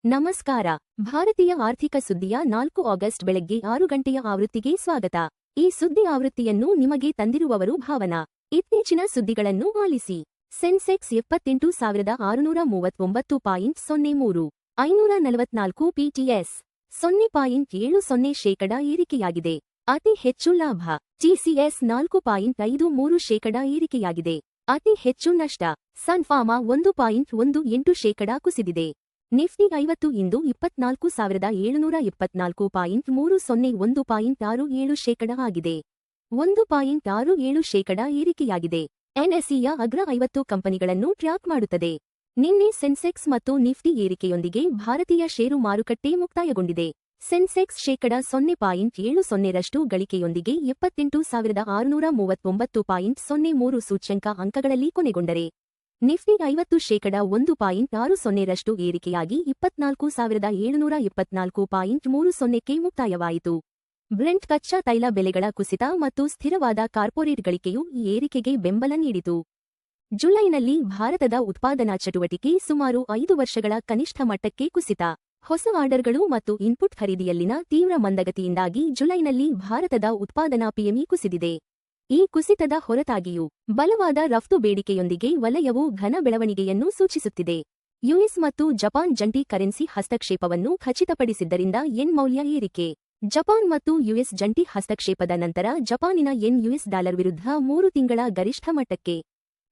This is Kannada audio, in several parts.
ನಮಸ್ಕಾರ. ಭಾರತೀಯ ಆರ್ಥಿಕ ಸುದ್ದಿಯ 4 ಆಗಸ್ಟ್ ಬೆಳಗ್ಗೆ 6 ಗಂಟೆಯ ಆವೃತ್ತಿಗೆ ಸ್ವಾಗತ. ಈ ಸುದ್ದಿ ಆವೃತ್ತಿಯನ್ನು ನಿಮಗೆ ತಂದಿರುವವರು ಭಾವನಾ. ಇತ್ತೀಚಿನ ಸುದ್ದಿಗಳನ್ನು ಆಲಿಸಿ. ಸೆನ್ಸೆಕ್ಸ್ 78,639.03, 544 ಪಿಟಿಎಸ್, 0.70% ಏರಿಕೆಯಾಗಿದೆ. ಅತಿ ಹೆಚ್ಚು ಲಾಭ. ಟಿಸಿಎಸ್ 4.53% ಏರಿಕೆಯಾಗಿದೆ. ಅತಿ ಹೆಚ್ಚು ನಷ್ಟ. ಸನ್ ಫಾರ್ಮಾ 1.18% ಕುಸಿದಿದೆ. ನಿಫ್ಟಿ 50 ಇಂದು 24,724.301.67% ಆಗಿದೆ. 1.67% ಏರಿಕೆಯಾಗಿದೆ. ಎನ್ಎಸ್ಇಯ ಅಗ್ರ 50 ಕಂಪನಿಗಳನ್ನು ಟ್ರ್ಯಾಕ್ ಮಾಡುತ್ತದೆ. ನಿನ್ನೆ ಸೆನ್ಸೆಕ್ಸ್ ಮತ್ತು ನಿಫ್ಟಿ ಏರಿಕೆಯೊಂದಿಗೆ ಭಾರತೀಯ ಷೇರು ಮಾರುಕಟ್ಟೆ ಮುಕ್ತಾಯಗೊಂಡಿದೆ. ಸೆನ್ಸೆಕ್ಸ್ ,0.70% ಗಳಿಕೆಯೊಂದಿಗೆ 78,639.03 ಸೂಚ್ಯಂಕ ಅಂಕಗಳಲ್ಲಿ ಕೊನೆಗೊಂಡರೆ, ನಿಫ್ಟಿ 50 ,1.60% ಏರಿಕೆಯಾಗಿ 24,724.30ಕ್ಕೆ ಮುಕ್ತಾಯವಾಯಿತು. ಬ್ರೆಂಟ್ ಕಚ್ಚಾ ತೈಲ ಬೆಲೆಗಳ ಕುಸಿತ ಮತ್ತು ಸ್ಥಿರವಾದ ಕಾರ್ಪೊರೇಟ್ ಗಳಿಕೆಯು ಈ ಏರಿಕೆಗೆ ಬೆಂಬಲ ನೀಡಿತು. ಜುಲೈನಲ್ಲಿ ಭಾರತದ ಉತ್ಪಾದನಾ ಚಟುವಟಿಕೆ ಸುಮಾರು 5 ವರ್ಷಗಳ ಕನಿಷ್ಠ ಮಟ್ಟಕ್ಕೆ ಕುಸಿತ. ಹೊಸ ಆರ್ಡರ್ಗಳು ಮತ್ತು ಇನ್ಪುಟ್ ಖರೀದಿಯಲ್ಲಿನ ತೀವ್ರ ಮಂದಗತಿಯಿಂದಾಗಿ ಜುಲೈನಲ್ಲಿ ಭಾರತದ ಉತ್ಪಾದನಾ ಪಿಎಂಇ ಕುಸಿದಿದೆ. ಈ ಕುಸಿತದ ಹೊರತಾಗಿಯೂ ಬಲವಾದ ರಫ್ತು ಬೇಡಿಕೆಯೊಂದಿಗೆ ವಲಯವು ಘನ ಬೆಳವಣಿಗೆಯನ್ನು ಸೂಚಿಸುತ್ತಿದೆ. ಯುಎಸ್ ಮತ್ತು ಜಪಾನ್ ಜಂಟಿ ಕರೆನ್ಸಿ ಹಸ್ತಕ್ಷೇಪವನ್ನು ಖಚಿತಪಡಿಸಿದ್ದರಿಂದ ಯೆನ್ ಮೌಲ್ಯ ಏರಿಕೆ. ಜಪಾನ್ ಮತ್ತು ಯುಎಸ್ ಜಂಟಿ ಹಸ್ತಕ್ಷೇಪದ ನಂತರ ಜಪಾನಿನ ಯೆನ್ ಯುಎಸ್ ಡಾಲರ್ ವಿರುದ್ಧ 3 ತಿಂಗಳ ಗರಿಷ್ಠ ಮಟ್ಟಕ್ಕೆ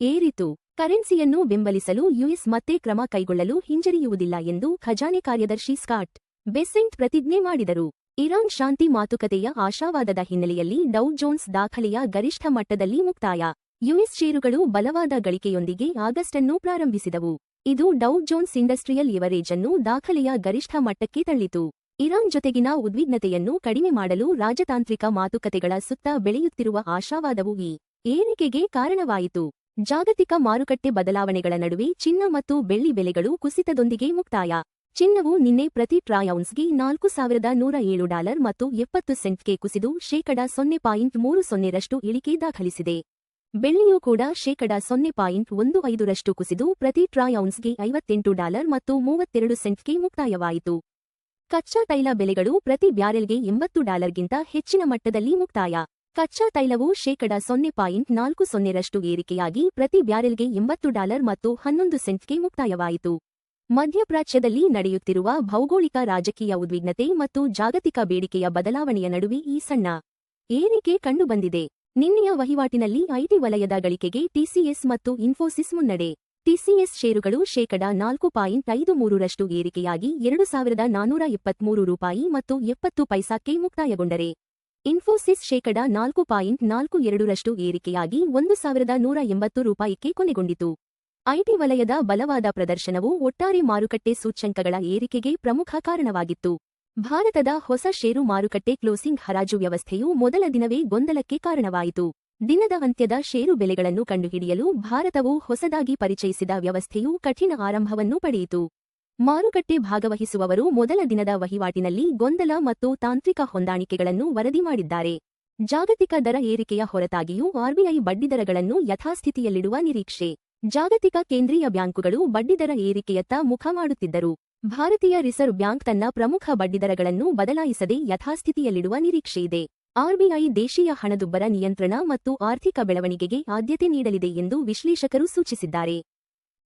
ಏರಿತು. ಕರೆನ್ಸಿಯನ್ನು ಬೆಂಬಲಿಸಲು ಯುಎಸ್ ಮತ್ತೆ ಕ್ರಮ ಕೈಗೊಳ್ಳಲು ಹಿಂಜರಿಯುವುದಿಲ್ಲ ಎಂದು ಖಜಾನೆ ಕಾರ್ಯದರ್ಶಿ ಸ್ಕಾಟ್ ಬೆಸೆಂಟ್ ಪ್ರತಿಜ್ಞೆ ಮಾಡಿದರು. ಇರಾನ್ ಶಾಂತಿ ಮಾತುಕತೆಯ ಆಶಾವಾದದ ಹಿನ್ನೆಲೆಯಲ್ಲಿ ಡೌ ಜೋನ್ಸ್ ದಾಖಲೆಯ ಗರಿಷ್ಠ ಮಟ್ಟದಲ್ಲಿ ಮುಕ್ತಾಯ. ಯುಎಸ್ ಷೇರುಗಳು ಬಲವಾದ ಗಳಿಕೆಯೊಂದಿಗೆ ಆಗಸ್ಟ್ ಅನ್ನು ಪ್ರಾರಂಭಿಸಿದವು. ಇದು ಡೌ ಜೋನ್ಸ್ ಇಂಡಸ್ಟ್ರಿಯಲ್ ಎವರೇಜ್ ಅನ್ನು ದಾಖಲೆಯ ಗರಿಷ್ಠ ಮಟ್ಟಕ್ಕೆ ತಳ್ಳಿತು. ಇರಾನ್ ಜೊತೆಗಿನ ಉದ್ವಿಗ್ನತೆಯನ್ನು ಕಡಿಮೆ ಮಾಡಲು ರಾಜತಾಂತ್ರಿಕ ಮಾತುಕತೆಗಳ ಸುತ್ತ ಬೆಳೆಯುತ್ತಿರುವ ಆಶಾವಾದವು ಈ ಏರಿಕೆಗೆ ಕಾರಣವಾಯಿತು. ಜಾಗತಿಕ ಮಾರುಕಟ್ಟೆ ಬದಲಾವಣೆಗಳ ನಡುವೆ ಚಿನ್ನ ಮತ್ತು ಬೆಳ್ಳಿ ಬೆಲೆಗಳು ಕುಸಿತದೊಂದಿಗೆ ಮುಕ್ತಾಯ. ಚಿನ್ನವು ನಿನ್ನೆ ಪ್ರತಿ ಟ್ರಾಯ್ ಔನ್ಸ್ಗೆ $4,107 ಮತ್ತು 70 ಸೆಂಟ್ಗೆ ಕುಸಿದು ,0.30% ಇಳಿಕೆ ದಾಖಲಿಸಿದೆ. ಬೆಳ್ಳಿಯೂ ಕೂಡ ,0.15% ಕುಸಿದು ಪ್ರತಿ ಟ್ರಾಯ್ ಔನ್ಸ್ಗೆ $58 ಮತ್ತು 32 ಸೆಂಟ್ಗೆ ಮುಕ್ತಾಯವಾಯಿತು. ಕಚ್ಚಾ ತೈಲ ಬೆಲೆಗಳು ಪ್ರತಿ ಬ್ಯಾರೆಲ್ಗೆ $80ಗಿಂತ ಹೆಚ್ಚಿನ ಮಟ್ಟದಲ್ಲಿ ಮುಕ್ತಾಯ. ಕಚ್ಚಾ ತೈಲವು ,0.40% ಏರಿಕೆಯಾಗಿ ಪ್ರತಿ ಬ್ಯಾರೆಲ್ಗೆ $80 ಮತ್ತು 11 ಸೆಂಟ್ಗೆ ಮುಕ್ತಾಯವಾಯಿತು. ಮಧ್ಯಪ್ರಾಚ್ಯದಲ್ಲಿ ನಡೆಯುತ್ತಿರುವ ಭೌಗೋಳಿಕ ರಾಜಕೀಯ ಉದ್ವಿಗ್ನತೆ ಮತ್ತು ಜಾಗತಿಕ ಬೇಡಿಕೆಯ ಬದಲಾವಣೆಯ ನಡುವೆ ಈ ಸಣ್ಣ ಏರಿಕೆ ಕಂಡುಬಂದಿದೆ. ನಿನ್ನೆಯ ವಹಿವಾಟಿನಲ್ಲಿ ಐಟಿ ವಲಯದ ಗಳಿಕೆಗೆ ಟಿಸಿಎಸ್ ಮತ್ತು ಇನ್ಫೋಸಿಸ್ ಮುನ್ನಡೆ. ಟಿಸಿಎಸ್ ಷೇರುಗಳು ,4.53% ಏರಿಕೆಯಾಗಿ $2,423 ಮತ್ತು 70 ಪೈಸಾಕ್ಕೆ ಮುಕ್ತಾಯಗೊಂಡರೆ, ಇನ್ಫೋಸಿಸ್ ,4.42% ಏರಿಕೆಯಾಗಿ $1,180ಕ್ಕೆ ಕೊನೆಗೊಂಡಿತು. ಐಟಿ ವಲಯದ ಬಲವಾದ ಪ್ರದರ್ಶನವು ಒಟ್ಟಾರೆ ಮಾರುಕಟ್ಟೆ ಸೂಚ್ಯಂಕಗಳ ಏರಿಕೆಗೆ ಪ್ರಮುಖ ಕಾರಣವಾಗಿತ್ತು. ಭಾರತದ ಹೊಸ ಷೇರು ಮಾರುಕಟ್ಟೆ ಕ್ಲೋಸಿಂಗ್ ಹರಾಜು ವ್ಯವಸ್ಥೆಯು ಮೊದಲ ದಿನವೇ ಗೊಂದಲಕ್ಕೆ ಕಾರಣವಾಯಿತು. ದಿನದ ಅಂತ್ಯದ ಷೇರು ಬೆಲೆಗಳನ್ನು ಕಂಡುಹಿಡಿಯಲು ಭಾರತವು ಹೊಸದಾಗಿ ಪರಿಚಯಿಸಿದ ವ್ಯವಸ್ಥೆಯು ಕಠಿಣ ಆರಂಭವನ್ನು ಪಡೆಯಿತು. ಮಾರುಕಟ್ಟೆ ಭಾಗವಹಿಸುವವರು ಮೊದಲ ದಿನದ ವಹಿವಾಟಿನಲ್ಲಿ ಗೊಂದಲ ಮತ್ತು ತಾಂತ್ರಿಕ ಹೊಂದಾಣಿಕೆಗಳನ್ನು ವರದಿ ಮಾಡಿದ್ದಾರೆ. ಜಾಗತಿಕ ದರ ಏರಿಕೆಯ ಹೊರತಾಗಿಯೂ ಆರ್ಬಿಐ ಬಡ್ಡಿದರಗಳನ್ನು ಯಥಾಸ್ಥಿತಿಯಲ್ಲಿಡುವ ನಿರೀಕ್ಷೆ. ಜಾಗತಿಕ ಕೇಂದ್ರೀಯ ಬ್ಯಾಂಕುಗಳು ಬಡ್ಡಿದರ ಏರಿಕೆಯತ್ತ ಮುಖ ಮಾಡುತ್ತಿದ್ದರು. ಭಾರತೀಯ ರಿಸರ್ವ್ ಬ್ಯಾಂಕ್ ತನ್ನ ಪ್ರಮುಖ ಬಡ್ಡಿದರಗಳನ್ನು ಬದಲಾಯಿಸದೆ ಯಥಾಸ್ಥಿತಿಯಲ್ಲಿಡುವ ನಿರೀಕ್ಷೆಯಿದೆ. ಆರ್ಬಿಐ ದೇಶೀಯ ಹಣದುಬ್ಬರ ನಿಯಂತ್ರಣ ಮತ್ತು ಆರ್ಥಿಕ ಬೆಳವಣಿಗೆಗೆ ಆದ್ಯತೆ ನೀಡಲಿದೆ ಎಂದು ವಿಶ್ಲೇಷಕರು ಸೂಚಿಸಿದ್ದಾರೆ.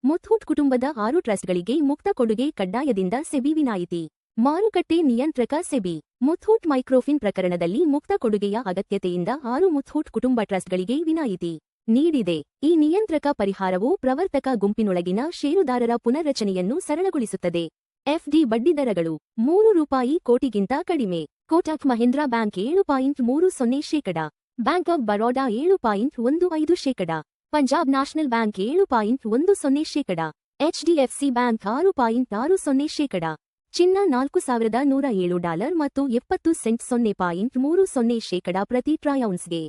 ಮುಥೂಟ್ ಕುಟುಂಬದ 6 ಟ್ರಸ್ಟ್ಗಳಿಗೆ ಮುಕ್ತ ಕೊಡುಗೆ ಕಡ್ಡಾಯದಿಂದ ಸೆಬಿ ವಿನಾಯಿತಿ. ಮಾರುಕಟ್ಟೆ ನಿಯಂತ್ರಕ ಸೆಬಿ ಮುಥೂಟ್ ಮೈಕ್ರೋಫಿನ್ ಪ್ರಕರಣದಲ್ಲಿ ಮುಕ್ತ ಕೊಡುಗೆಯ ಅಗತ್ಯತೆಯಿಂದ 6 ಮುಥೂಟ್ ಕುಟುಂಬ ಟ್ರಸ್ಟ್ಗಳಿಗೆ ವಿನಾಯಿತಿ ನೀಡಿದೆ. ಈ ನಿಯಂತ್ರಕ ಪರಿಹಾರವು ಪ್ರವರ್ತಕ ಗುಂಪಿನೊಳಗಿನ ಷೇರುದಾರರ ಪುನರ್ರಚನೆಯನ್ನು ಸರಳಗೊಳಿಸುತ್ತದೆ. ಎಫ್ಡಿ ಬಡ್ಡಿದರಗಳು ₹3 ಕೋಟಿಗಿಂತ ಕಡಿಮೆ. Kotak Mahindra bank 7.30%, bank of Baroda 7.15%, Punjab national bank 7.10%, HDFC bank 6.60%. ಚಿನ್ನ $4,107 ಮತ್ತು 70 ಸೆಂಟ್ ,0.30% ಪ್ರತಿ ಟ್ರಾಯ್ ಔನ್ಸ್ಗೆ.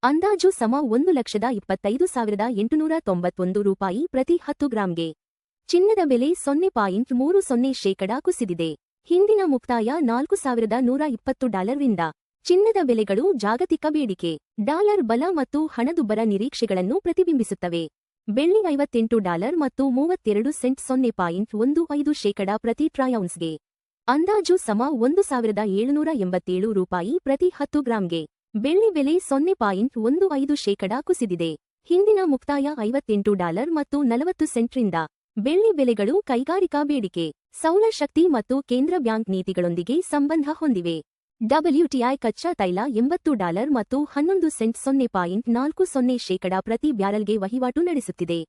ಅಂದಾಜು ಸಮ $1,25,891 ಪ್ರತಿ 10 ಗ್ರಾಂಗೆ. ಚಿನ್ನದ ಬೆಲೆ 0.30% ಕುಸಿದಿದೆ. ಹಿಂದಿನ ಮುಕ್ತಾಯ $4,120 ರಿಂದ. ಚಿನ್ನದ ಬೆಲೆಗಳು ಜಾಗತಿಕ ಬೇಡಿಕೆ, ಡಾಲರ್ ಬಲ ಮತ್ತು ಹಣದುಬ್ಬರ ನಿರೀಕ್ಷೆಗಳನ್ನು ಪ್ರತಿಬಿಂಬಿಸುತ್ತವೆ. ಬೆಳ್ಳಿ $58 ಮತ್ತು 32 ಸೆಂಟ್ 0.15% ಪ್ರತಿ ಟ್ರೌನ್ಸ್ಗೆ. ಅಂದಾಜು ಸಮ $1,787 ಪ್ರತಿ 10 ಗ್ರಾಂಗೆ. ಬೆಳ್ಳಿ ಬೆಲೆ 0.15% ಕುಸಿದಿದೆ. ಹಿಂದಿನ ಮುಕ್ತಾಯ $58 ಮತ್ತು 40 ಸೆಂಟ್ರಿಂದ. ಬೆಳ್ಳಿ ಬೆಲೆಗಳು ಕೈಗಾರಿಕಾ ಬೇಡಿಕೆ, ಸೌರಶಕ್ತಿ ಮತ್ತು ಕೇಂದ್ರ ಬ್ಯಾಂಕ್ ನೀತಿಗಳೊಂದಿಗೆ ಸಂಬಂಧ ಹೊಂದಿವೆ. WTI ಕಚ್ಚಾ ತೈಲ $80 ಮತ್ತು 11 ಸೆಂಟ್ 0.40% ಪ್ರತಿ ಬ್ಯಾರೆಲ್ಗೆ ವಹಿವಾಟು ನಡೆಸುತ್ತಿದೆ.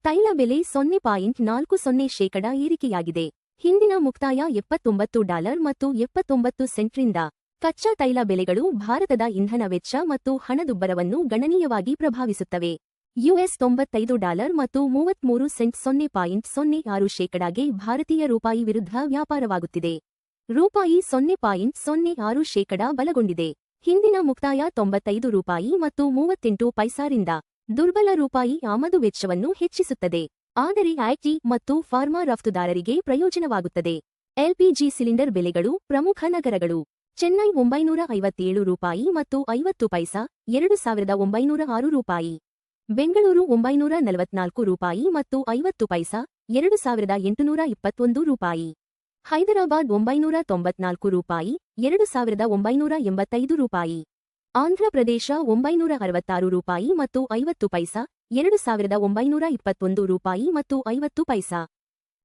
ತೈಲ ಬೆಲೆ 0.40% ಏರಿಕೆಯಾಗಿದೆ. ಹಿಂದಿನ ಮುಕ್ತಾಯ $79 ಮತ್ತು 79 ಸೆಂಟ್ರಿಂದ. ಕಚ್ಚಾ ತೈಲ ಬೆಲೆಗಳು ಭಾರತದ ಇಂಧನ ವೆಚ್ಚ ಮತ್ತು ಹಣದುಬ್ಬರವನ್ನು ಗಣನೀಯವಾಗಿ ಪ್ರಭಾವಿಸುತ್ತವೆ. US $95 ಮತ್ತು 33 ಸೆಂಟ್ 0.06%ಗೆ ಭಾರತೀಯ ರೂಪಾಯಿ ವಿರುದ್ಧ ವ್ಯಾಪಾರವಾಗುತ್ತಿದೆ. ರೂಪಾಯಿ 0.06% ಬಲಗೊಂಡಿದೆ. ಹಿಂದಿನ ಮುಕ್ತಾಯ $95 ಮತ್ತು 38 ಪೈಸಾರಿಂದ. ದುರ್ಬಲ ರೂಪಾಯಿ ಆಮದು ವೆಚ್ಚವನ್ನು ಹೆಚ್ಚಿಸುತ್ತದೆ, ಆದರೆ ಐಟಿ ಮತ್ತು ಫಾರ್ಮಾ ರಫ್ತುದಾರರಿಗೆ ಪ್ರಯೋಜನವಾಗುತ್ತದೆ. ಎಲ್ಪಿಜಿ ಸಿಲಿಂಡರ್ ಬೆಲೆಗಳು ಪ್ರಮುಖ ನಗರಗಳು. ಚೆನ್ನೈ $957 ಮತ್ತು 50 ಪೈಸಾ, $2,906. ಬೆಂಗಳೂರು $944 ಮತ್ತು 50 ಪೈಸಾ, $2,821. ಹೈದರಾಬಾದ್ $994, $2,985. ಆಂಧ್ರಪ್ರದೇಶ $966 ಮತ್ತು 50 ಪೈಸಾ, $2,921 ಮತ್ತು 50 ಪೈಸಾ.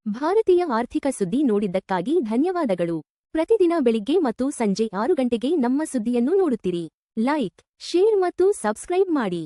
ಭಾರತೀಯ ಆರ್ಥಿಕ ಸುದ್ದಿ ನೋಡಿದ್ದಕ್ಕಾಗಿ ಧನ್ಯವಾದಗಳು. ಪ್ರತಿದಿನ ಬೆಳಿಗ್ಗೆ ಮತ್ತು ಸಂಜೆ 6 ಗಂಟೆಗೆ ನಮ್ಮ ಸುದ್ದಿಯನ್ನು ನೋಡುತ್ತಿರಿ. ಲೈಕ್, ಶೇರ್ ಮತ್ತು ಸಬ್ಸ್ಕ್ರೈಬ್ ಮಾಡಿ.